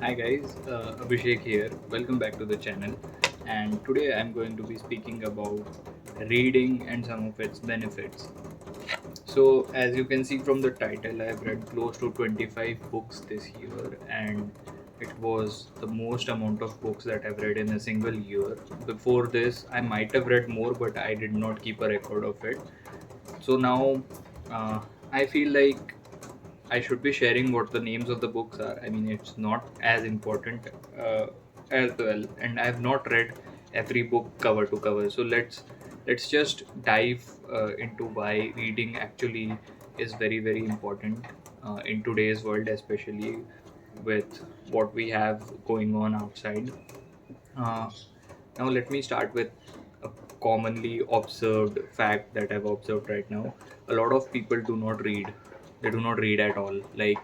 Hi guys, Abhishek here. Welcome back to the channel. And today I'm going to be speaking about reading and some of its benefits. So, as you can see from the title, I've read close to 25 books this year, and it was the most amount of books that I've read in a single year. Before this, I might have read more, but I did not keep a record of it. So now uh, I feel like I should be sharing what the names of the books are. I mean, it's not as important as well, and I have not read every book cover to cover. So let's just dive into why reading actually is very important in today's world, especially with what we have going on outside. Uh, Now, let me start with a commonly observed fact that I've observed right now. A lot of people do not read. They do not read at all. Like,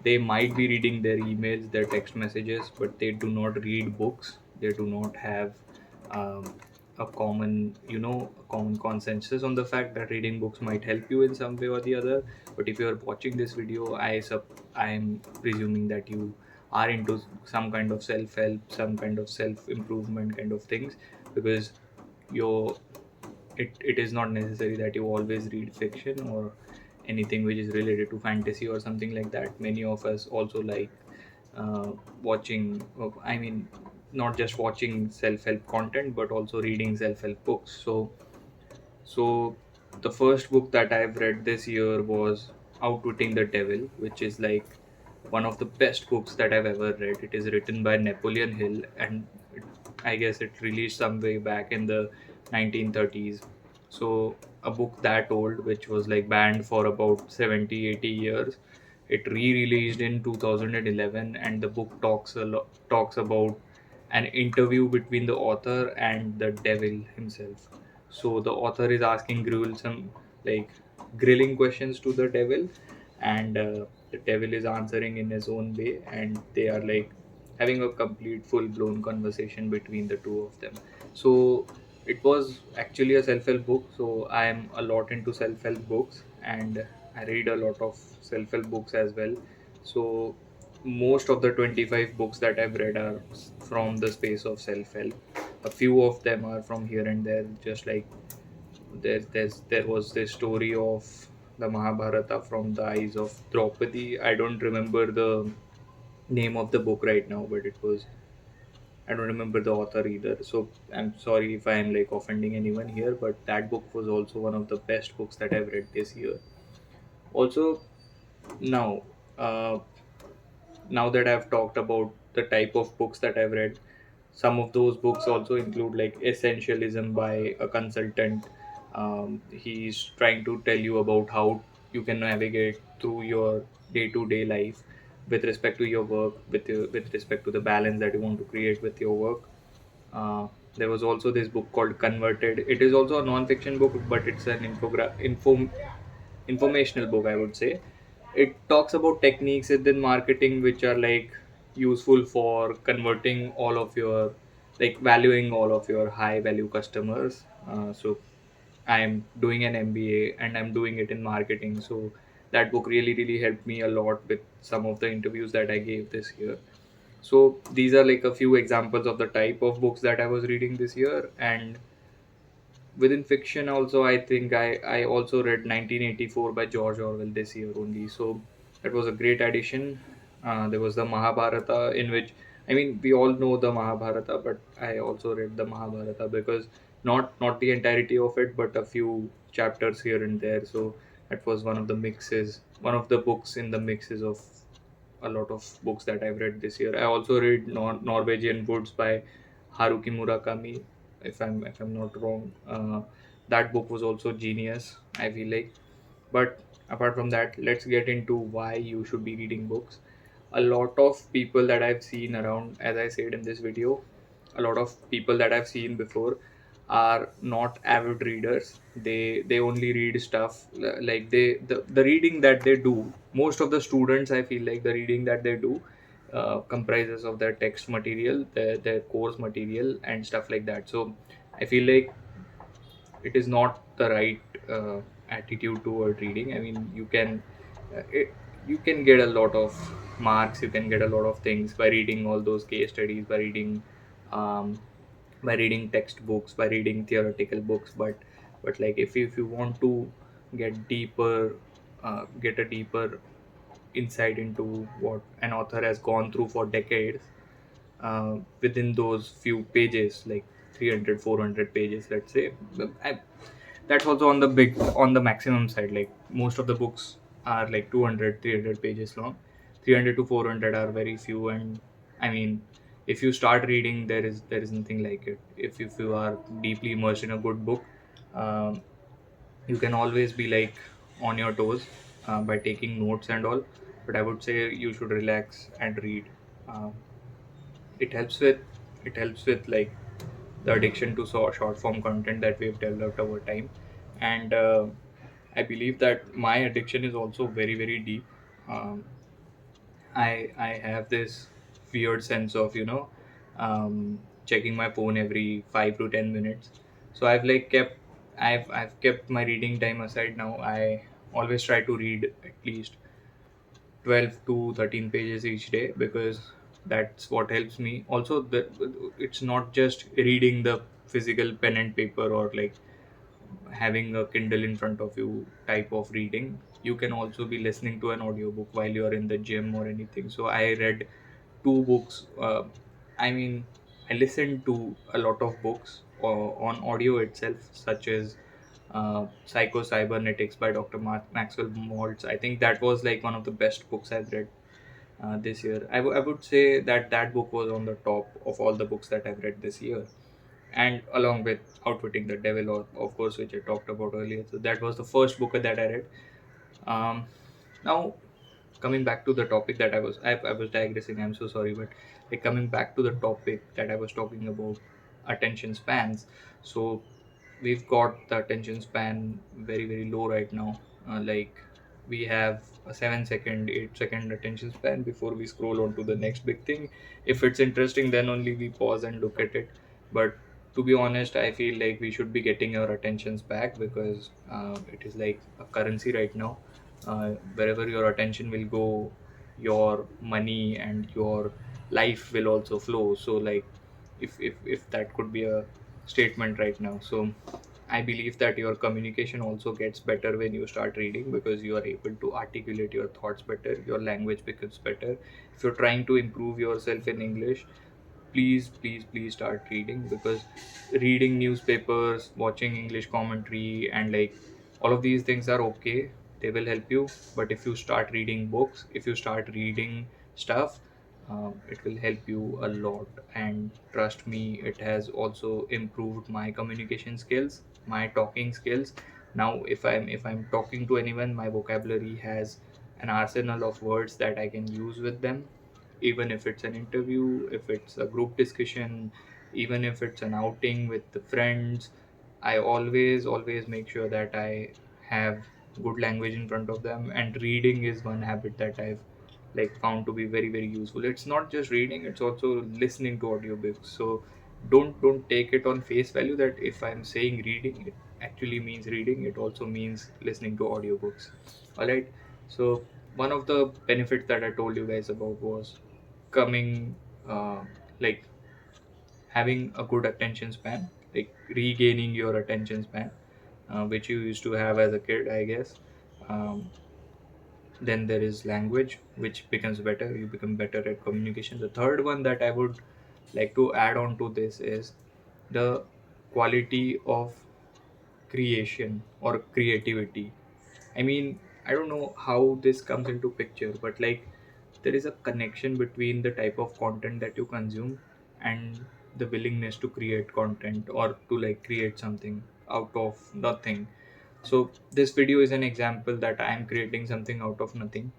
they might be reading their emails, their text messages, but they do not read books. They do not have a common, a common consensus on the fact that reading books might help you in some way or the other. But if you are watching this video, I am presuming that you are into some kind of self help, some kind of self improvement kind of things, because your it is not necessary that you always read fiction or anything which is related to fantasy or something like that. Many of us also like watching, I mean, not just watching self help content, but also reading self help books. So the first book that I've read this year was Outwitting the Devil, which is like one of the best books that I've ever read. It is written by Napoleon Hill, and I guess it released some way back in the 1930s. So a book that old, which was like banned for about 70, 80 years, it re-released in 2011, and the book talks about an interview between the author and the devil himself. So the author is asking gruesome, like grilling questions to the devil, and the devil is answering in his own way, and they are like having a complete full blown conversation between the two of them. So it was actually a self help book. So I am a lot into self help books, and I read a lot of self help books as well. So most of the 25 books that I've read are from the space of self help. A few of them are from here and there, just like there was this story of the Mahabharata from the eyes of Draupadi. I don't remember the name of the book right now, but it was, I don't remember the author either. So I'm sorry if I'm like offending anyone here, but that book was also one of the best books that I've read this year. Also, now, uh, now that I've talked about the type of books that I've read, some of those books also include like Essentialism by a consultant. He's trying to tell you about how you can navigate through your day-to-day life with respect to your work, with respect to the balance that you want to create with your work. There was also this book called Converted. It is also a non-fiction book, but it's an informational book, I would say. It talks about techniques within marketing which are like useful for converting all of your, like valuing all of your high value customers. So I'm doing an MBA and I'm doing it in marketing. So that book really helped me a lot with some of the interviews that I gave this year. So these are like a few examples of the type of books that I was reading this year. And within fiction also, I think I also read 1984 by George Orwell this year only. So that was a great addition. There was the Mahabharata, in which, I mean, we all know the Mahabharata, but I also read the Mahabharata because not the entirety of it, but a few chapters here and there. So that was one of the mixes, one of the books in the mixes of a lot of books that I've read this year. I also read Norwegian Woods by Haruki Murakami, if I'm not wrong. That book was also genius, I feel like. But apart from that, let's get into why you should be reading books. A lot of people that I've seen around, as I said in this video, a lot of people that I've seen before are not avid readers. They only read stuff like the reading that they do. Most of the students, I feel like the reading that they do comprises of their text material, their course material, and stuff like that. So I feel like it is not the right attitude toward reading. I mean, you can. you can get a lot of marks, you can get a lot of things by reading all those case studies, um, by reading textbooks, by reading theoretical books. But like if you want to get deeper, get a deeper insight into what an author has gone through for decades, within those few pages, like 300, 400 pages, let's say. I, that's also on the big, on the maximum side. Like most of the books are like 200, 300 pages long. 300 to 400 are very few. And I mean, if you start reading, there is nothing like it. If you are deeply immersed in a good book, um, you can always be like on your toes, by taking notes and all. But I would say you should relax and read. um, it helps with, like the addiction to short form content that we've developed over time. And I believe that my addiction is also very very deep. um, I have this weird sense of, checking my phone every 5 to 10 minutes. So I've kept my reading time aside now. I always try to read at least 12 to 13 pages each day, because that's what helps me. Also, it's not just reading the physical pen and paper, or like having a Kindle in front of you type of reading. You can also be listening to an audiobook while you're in the gym or anything. So I read two books. I mean, I listened to a lot of books on audio itself, such as Psycho Cybernetics by Dr. Maxwell Maltz. I think that was like one of the best books I've read this year. I would say that that book was on the top of all the books that I've read this year, and along with Outwitting the Devil, or of course, which I talked about earlier. So that was the first book that I read. Now, coming back to the topic that I was digressing. I'm so sorry, but like coming back to the topic that I was talking about, attention spans. So we've got the attention span very very low right now. Like we have a 7 second, 8 second attention span before we scroll on to the next big thing. If it's interesting, then only we pause and look at it. But to be honest, I feel like we should be getting our attentions back, because it is like a currency right now. Wherever your attention will go, your money and your life will also flow. So like, if that could be a statement right now. So I believe that your communication also gets better when you start reading, because you are able to articulate your thoughts better, your language becomes better. If you're trying to improve yourself in English, please start reading. Because reading newspapers, watching English commentary, and like all of these things are okay, they will help you. But if you start reading books, if you start reading stuff, it will help you a lot. And trust me, it has also improved my communication skills, my talking skills. Now if I'm talking to anyone, my vocabulary has an arsenal of words that I can use with them. Even if it's an interview, if it's a group discussion, even if it's an outing with the friends, I always make sure that I have good language in front of them. And reading is one habit that I've like found to be very very useful. It's not just reading, it's also listening to audiobooks. So don't take it on face value that if I'm saying reading, it actually means reading. It also means listening to audiobooks. All right. So one of the benefits that I told you guys about was coming, like having a good attention span, like regaining your attention span, which you used to have as a kid, I guess. um, then there is language, which becomes better. You become better at communication. The third one that I would like to add on to this is the quality of creation or creativity. I mean, I don't know how this comes into picture, but like there is a connection between the type of content that you consume and the willingness to create content, or to like create something out of nothing. So this video is an example that I am creating something out of nothing.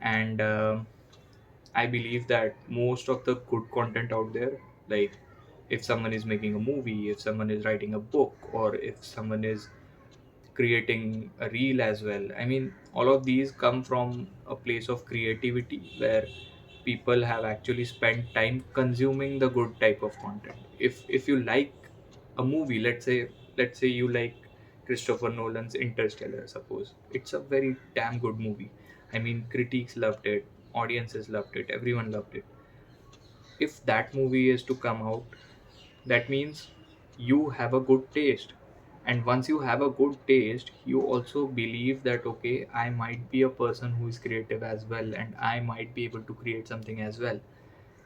And I believe that most of the good content out there, like if someone is making a movie, if someone is writing a book, or if someone is creating a reel as well. I mean, all of these come from a place of creativity where people have actually spent time consuming the good type of content. If you like a movie, let's say you like Christopher Nolan's Interstellar, suppose it's a very damn good movie. I mean, critics loved it, audiences loved it, everyone loved it. If that movie is to come out, that means you have a good taste. And once you have a good taste, you also believe that, okay, I might be a person who is creative as well, and I might be able to create something as well.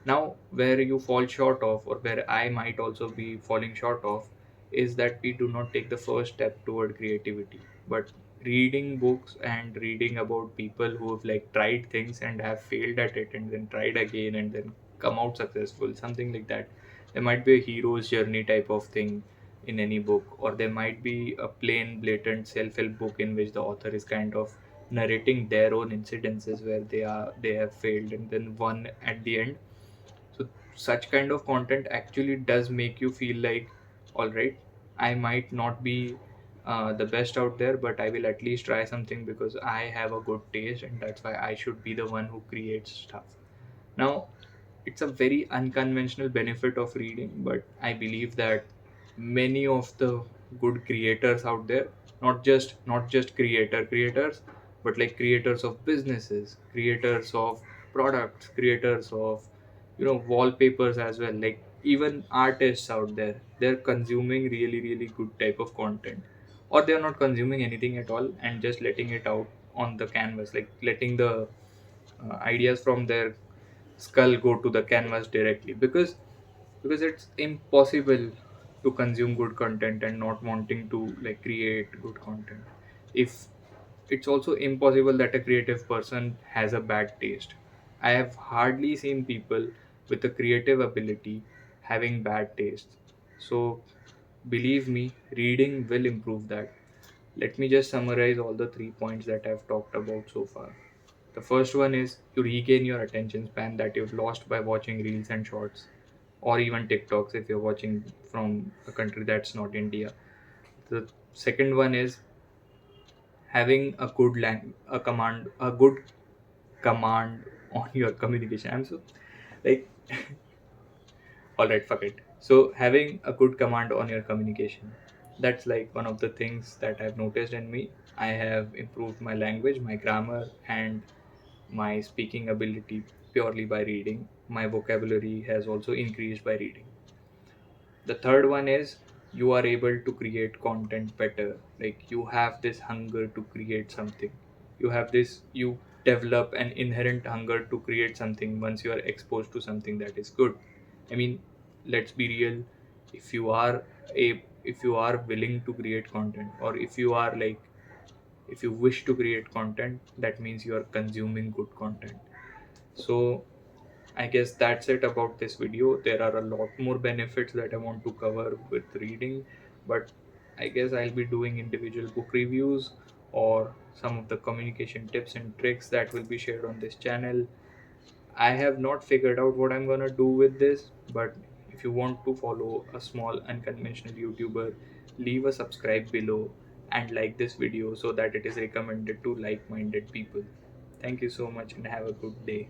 Now, where you fall short of, or where I might also be falling short of, is that we do not take the first step toward creativity. But reading books and reading about people who have like tried things and have failed at it and then tried again and then come out successful, something like that. There might be a hero's journey type of thing in any book, or there might be a plain, blatant self-help book in which the author is kind of narrating their own incidences where they have failed and then won at the end. So such kind of content actually does make you feel like, all right, I might not be the best out there, but I will at least try something because I have a good taste, and that's why I should be the one who creates stuff. Now, it's a very unconventional benefit of reading, but I believe that many of the good creators out there, not just creators, but like creators of businesses, creators of products, creators of wallpapers as well, like even artists out there, they're consuming really really good type of content, or they're not consuming anything at all and just letting it out on the canvas, like letting the ideas from their skull go to the canvas directly, because it's impossible to consume good content and not wanting to like create good content. If it's also impossible that a creative person has a bad taste. I have hardly seen people with a creative ability having bad taste. So believe me, reading will improve that. Let me just summarize all the 3 points that I've talked about so far. The first one is you regain your attention span that you've lost by watching reels and shorts, or even TikToks if you're watching from a country that's not India. The second one is having a good command on your communication. I'm so like, all right, fuck it. So having a good command on your communication, that's like one of the things that I've noticed in me. I have improved my language, my grammar, and my speaking ability purely by reading. My vocabulary has also increased by reading. The third one is you are able to create content better. Like you have this hunger to create something. You develop an inherent hunger to create something once you are exposed to something that is good. I mean, let's be real. If you are if you are willing to create content, or if you wish to create content, that means you are consuming good content. So I guess that's it about this video. There are a lot more benefits that I want to cover with reading, but I guess I'll be doing individual book reviews or some of the communication tips and tricks that will be shared on this channel. I have not figured out what I'm gonna do with this, but if you want to follow a small unconventional YouTuber, leave a subscribe below and like this video so that it is recommended to like minded people. Thank you so much and have a good day.